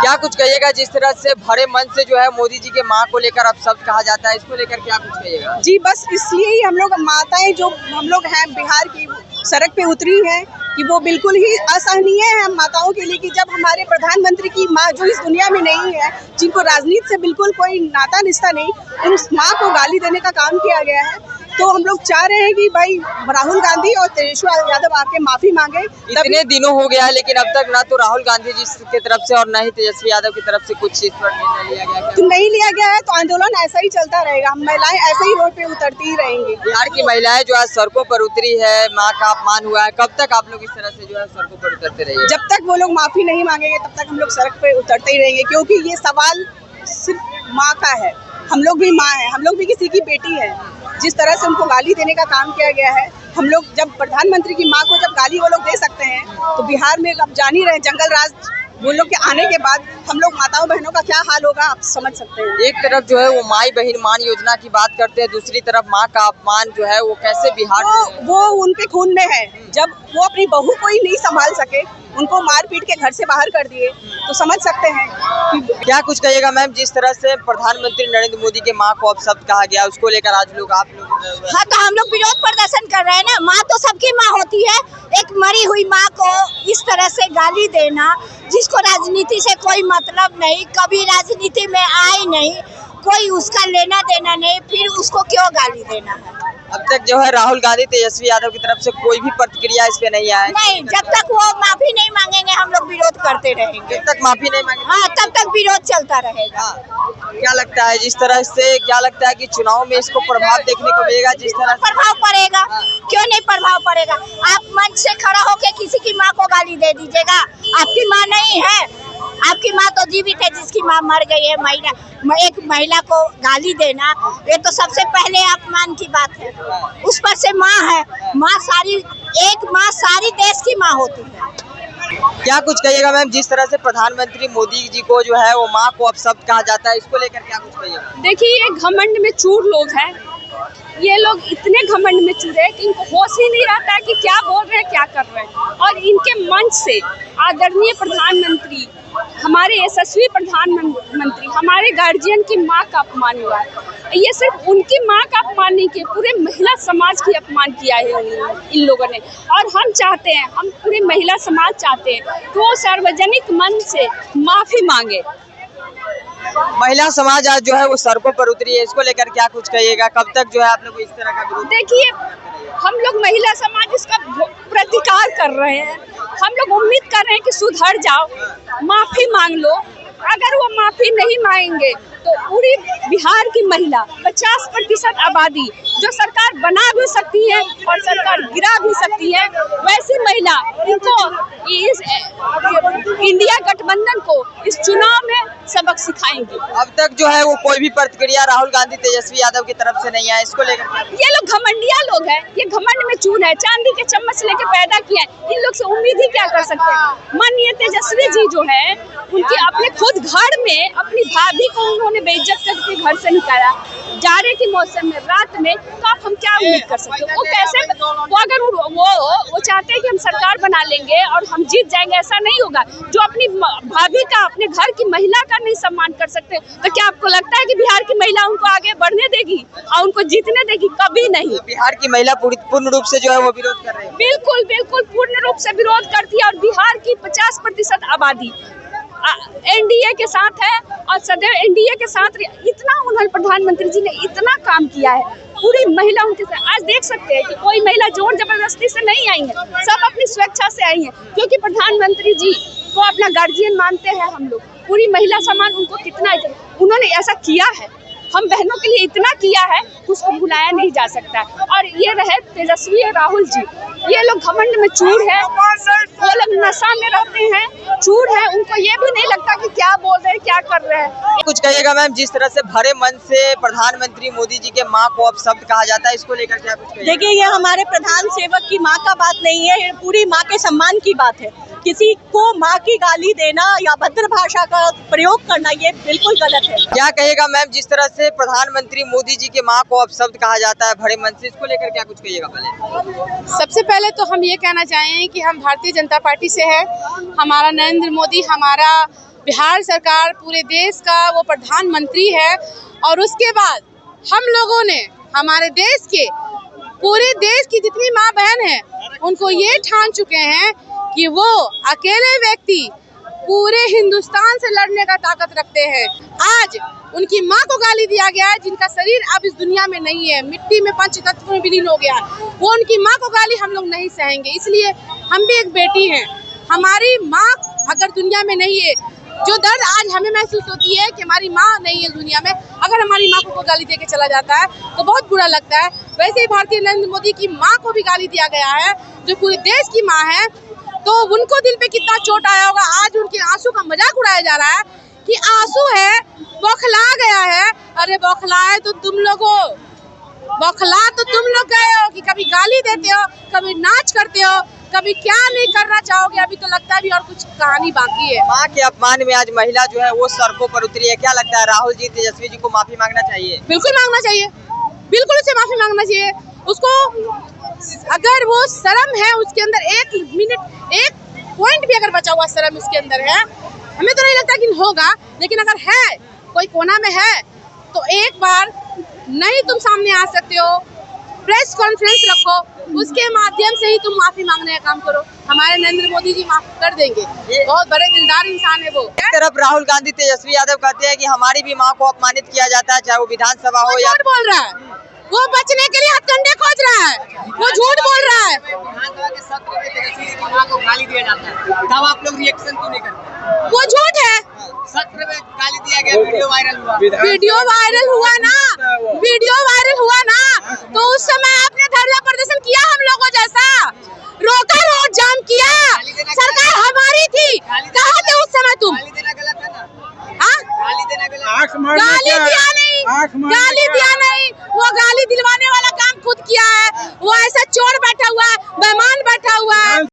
क्या कुछ कहिएगा जिस तरह से भरे मन से जो है मोदी जी के माँ को लेकर अब शब्द कहा जाता है, इसको लेकर क्या कुछ कहिएगा? जी बस इसलिए ही हम लोग माताएं जो हम लोग हैं बिहार की सड़क पे उतरी हैं कि वो बिल्कुल ही असहनीय है हम माताओं के लिए कि जब हमारे प्रधानमंत्री की माँ जो इस दुनिया में नहीं है, जिनको राजनीति से बिल्कुल कोई नाता रिश्ता नहीं, उस माँ को गाली देने का काम किया गया है। तो हम लोग चाह रहे हैं कि भाई राहुल गांधी और तेजस्वी यादव आके माफी मांगे। इतने दिनों हो गया है लेकिन अब तक ना तो राहुल गांधी जी की तरफ से और ना ही तेजस्वी यादव की तरफ से कुछ इस पर निर्णय लिया गया। तो नहीं लिया गया है तो आंदोलन ऐसा ही चलता रहेगा, हम महिलाएं ऐसे ही रोड पे उतरती ही रहेंगी। बिहार की महिलाएं जो आज सड़कों पर उतरी है, माँ का अपमान हुआ है, कब तक आप लोग इस तरह से जो है सड़कों पर उतरते रहिए? जब तक वो लोग माफी नहीं मांगेंगे तब तक हम लोग सड़क पे उतरते ही रहेंगे, क्योंकि ये सवाल सिर्फ माँ का है। हम लोग भी माँ है, हम लोग भी किसी की बेटी है। जिस तरह से उनको गाली देने का काम किया गया है, हम लोग जब प्रधानमंत्री की माँ को जब गाली वो लोग दे सकते हैं तो बिहार में अब जान ही रहे जंगल राज वो लोग के आने के बाद हम लोग माताओं बहनों का क्या हाल होगा आप समझ सकते हैं। एक तरफ जो है वो माई बहन मान योजना की बात करते हैं, दूसरी तरफ माँ का अपमान जो है वो कैसे बिहार वो उनके खून में है। जब वो अपनी बहू को ही नहीं संभाल सके, उनको मार पीट के घर से बाहर कर दिए, तो समझ सकते हैं कि क्या कुछ कहिएगा मैम जिस तरह से प्रधानमंत्री नरेंद्र मोदी के माँ को अपशब्द कहा गया, उसको लेकर आज लोग आप लोग? हाँ, तो हम लोग विरोध प्रदर्शन कर रहे हैं ना। माँ तो सबकी माँ होती है, एक मरी हुई माँ को इस तरह से गाली देना, जिसको राजनीति से कोई मतलब नहीं, कभी राजनीति में आए नहीं, कोई उसका लेना देना नहीं, फिर उसको क्यों गाली देना है? अब तक जो है राहुल गांधी तेजस्वी यादव की तरफ से कोई भी प्रतिक्रिया इस पे नहीं आया? नहीं, जब तक वो माफी नहीं मांगेंगे हम लोग विरोध करते रहेंगे। जब तक माफी नहीं मांगे? हाँ, तब तक विरोध चलता रहेगा। क्या लगता है जिस तरह से क्या लगता है कि चुनाव में इसको प्रभाव देखने को मिलेगा? जिस तरह प्रभाव पड़ेगा, क्यों नहीं प्रभाव पड़ेगा? आप मंच से खड़ा होकर किसी की माँ को गाली दे दीजिएगा, आपकी माँ नहीं है, आपकी माँ तो जीवित है, जिसकी माँ मर गई है। एक महिला को गाली देना ये तो सबसे पहले अपमान की बात है। उस पर से माँ है, एक माँ सारी देश की माँ होती है। क्या कुछ कहिएगा मैम जिस तरह से प्रधानमंत्री मोदी जी को जो है वो माँ को अपशब्द कहा जाता है, इसको लेकर क्या कुछ कहिएगा? देखिए, ये घमंड में चूर लोग हैं। ये लोग इतने घमंड में चूर है कि इनको होश ही नहीं रहता है कि क्या बोल रहे हैं, क्या कर रहे हैं। और इनके मंच से आदरणीय प्रधानमंत्री, हमारे यशस्वी प्रधानमंत्री, हमारे गार्जियन की माँ का अपमान हुआ है। ये सिर्फ उनकी माँ का अपमान नहीं किया, पूरे महिला समाज की अपमान किया है इन लोगों ने। और हम चाहते हैं, हम पूरे महिला समाज चाहते हैं कि वो सार्वजनिक मन से माफी मांगे। महिला समाज आज जो है वो सड़कों पर उतरी है, इसको लेकर क्या कुछ कहिएगा? कब तक जो है आप लोग इस तरह का विरोध? देखिए, हम लोग महिला समाज इसका प्रतिकार कर रहे हैं। हम लोग उम्मीद कर रहे हैं कि सुधर जाओ, माफी मांग लो। अगर वो माफी नहीं मांगेंगे तो पूरी बिहार की महिला 50% आबादी जो सरकार बना भी सकती है और सरकार गिरा भी सकती है, वैसी महिला इनको इस इंडिया गठबंधन को इस चुनाव में सबक सिखाएंगी। अब तक जो है वो कोई भी प्रतिक्रिया राहुल गांधी तेजस्वी यादव की तरफ से नहीं आया, इसको लेकर? ये लोग घमंडिया लोग हैं, ये घमंड में चूर है, चांदी के चम्मच लेके पैदा किए हैं। इन लोग से उम्मीद ही क्या कर सकते हैं? माननीय तेजस्वी जी जो है, उनके अपने खुद घर में अपनी भाभी को उन्होंने बेइज्जत करके घर से निकाला जाड़े के मौसम में, रात में। तो आप हम क्या उम्मीद कर सकते हैं? वो कैसे, वो अगर वो चाहते हैं कि हम सरकार बना लेंगे और हम जीत जाएंगे, ऐसा नहीं होगा। जो अपनी भाभी का, अपने घर की महिला का नहीं सम्मान कर सकते, तो क्या आपको लगता है कि बिहार की महिला उनको आगे बढ़ने देगी और उनको जीतने देगी? कभी नहीं। बिहार की महिला पूर्ण रूप से जो है वो विरोध कर रही है। बिल्कुल बिल्कुल पूर्ण रूप से विरोध करती है। और बिहार की 50% आबादी एनडीए के साथ है और सदैव एनडीए के साथ। इतना उन्होंने, प्रधानमंत्री जी ने इतना काम किया है, पूरी महिला उनके साथ। आज देख सकते हैं कि कोई महिला जोर जबरदस्ती से नहीं आई है, सब अपनी स्वेच्छा से आई है, क्योंकि प्रधानमंत्री जी को अपना गार्जियन मानते हैं हम लोग। पूरी महिला समाज उनको कितना, उन्होंने ऐसा किया है, हम बहनों के लिए इतना किया है, उसको भुलाया नहीं जा सकता। और ये रहे तेजस्वी और राहुल जी, ये लोग घमंड में चूर है, वो लोग नशा में रहते हैं, चूर है, उनको ये भी नहीं लगता कि क्या बोल रहे हैं, क्या कर रहे हैं। कुछ कहिएगा मैम जिस तरह से भरे मन से प्रधानमंत्री मोदी जी के माँ को अपशब्द कहा जाता है, इसको लेकर क्या कुछ कहिएगा? देखिए, ये हमारे प्रधान सेवक की माँ का बात नहीं है, ये पूरी माँ के सम्मान की बात है। किसी को माँ की गाली देना या अभद्र भाषा का प्रयोग करना ये बिल्कुल गलत है। क्या कहिएगा मैम जिस तरह से प्रधानमंत्री मोदी जी के माँ को अपशब्द कहा जाता है भरे मन से, इसको लेकर क्या कुछ कहिएगा? पहले सबसे पहले तो हम ये कहना चाहें कि हम भारतीय जनता पार्टी से है। हमारा नरेंद्र मोदी हमारा बिहार सरकार पूरे देश का वो प्रधानमंत्री है और उसके बाद हम लोगों ने हमारे देश के पूरे देश की जितनी माँ बहन है उनको ये ठान चुके हैं कि वो अकेले व्यक्ति पूरे हिंदुस्तान से लड़ने का ताकत रखते हैं। आज उनकी माँ को गाली दिया गया है जिनका शरीर अब इस दुनिया में नहीं है, मिट्टी में पंचतत्व में विलीन हो गया है। वो उनकी माँ को गाली हम लोग नहीं सहेंगे, इसलिए हम भी एक बेटी हैं। हमारी माँ अगर दुनिया में नहीं है, जो दर्द आज हमें महसूस होती है कि हमारी माँ नहीं है दुनिया में, अगर हमारी माँ को गाली दे के चला जाता है तो बहुत बुरा लगता है। वैसे ही भारतीय नरेंद्र मोदी की माँ को भी गाली दिया गया है जो पूरे देश की माँ है, तो उनको दिल पे कितना चोट आया होगा। आज उनके आंसू का मजाक उड़ाया जा रहा है कि आंसू है, बौखला गया है। अरे बौखलाए तो तुम लोगों, बौखला तो तुम लोग गए हो कि कभी गाली देते हो, कभी नाच करते हो, कभी क्या नहीं करना चाहोगे। अभी तो लगता है भी और कुछ कहानी बाकी है। माँ के अपमान में आज महिला जो है वो सड़कों पर उतरी है, क्या लगता है राहुल जी तेजस्वी जी को माफी मांगना चाहिए? बिल्कुल मांगना चाहिए, बिल्कुल उसे माफी मांगना चाहिए। उसको अगर वो शर्म है उसके अंदर, एक मिनट एक पॉइंट भी अगर बचा हुआ शर्म उसके अंदर है, हमें तो नहीं लगता कि होगा, लेकिन अगर है, कोई कोना में है, तो एक बार नहीं तुम सामने आ सकते हो, प्रेस कॉन्फ्रेंस रखो, उसके माध्यम से ही तुम माफी मांगने का काम करो। हमारे नरेंद्र मोदी जी माफ कर देंगे, बहुत बड़े दिलदार इंसान है वो। एक तरफ राहुल गांधी तेजस्वी यादव कहते हैं कि हमारी भी माँ को अपमानित किया जाता है, चाहे वो विधानसभा हो या झूठ बोल रहा है, वो बचने के लिए हथकंडे खोज रहा है, वो झूठ बोल रहा है। विधानसभा के सत्र में तेजस्वी जी की माँ को गाली दिया जाता है, तब आप लोग रिएक्शन क्यों नहीं करते? वो झूठ है, सत्र में गाली दिया गया, वीडियो वायरल हुआ, वीडियो वायरल हुआ ना, वीडियो वायरल हुआ ना, तो उस समय आपने धरना प्रदर्शन किया हम लोगों जैसा, रोका, रोड जाम किया, सरकार हमारी थी, कहाँ थे उस समय तुम? गाली देना गलत है ना? हाँ? गाली देना गलत है? गाली दिया नहीं, गाली दिया नहीं, वो गाली दिलवाने वाला काम खुद किया है। वो ऐसा चोर बैठा हुआ, बेईमान बैठा हुआ है।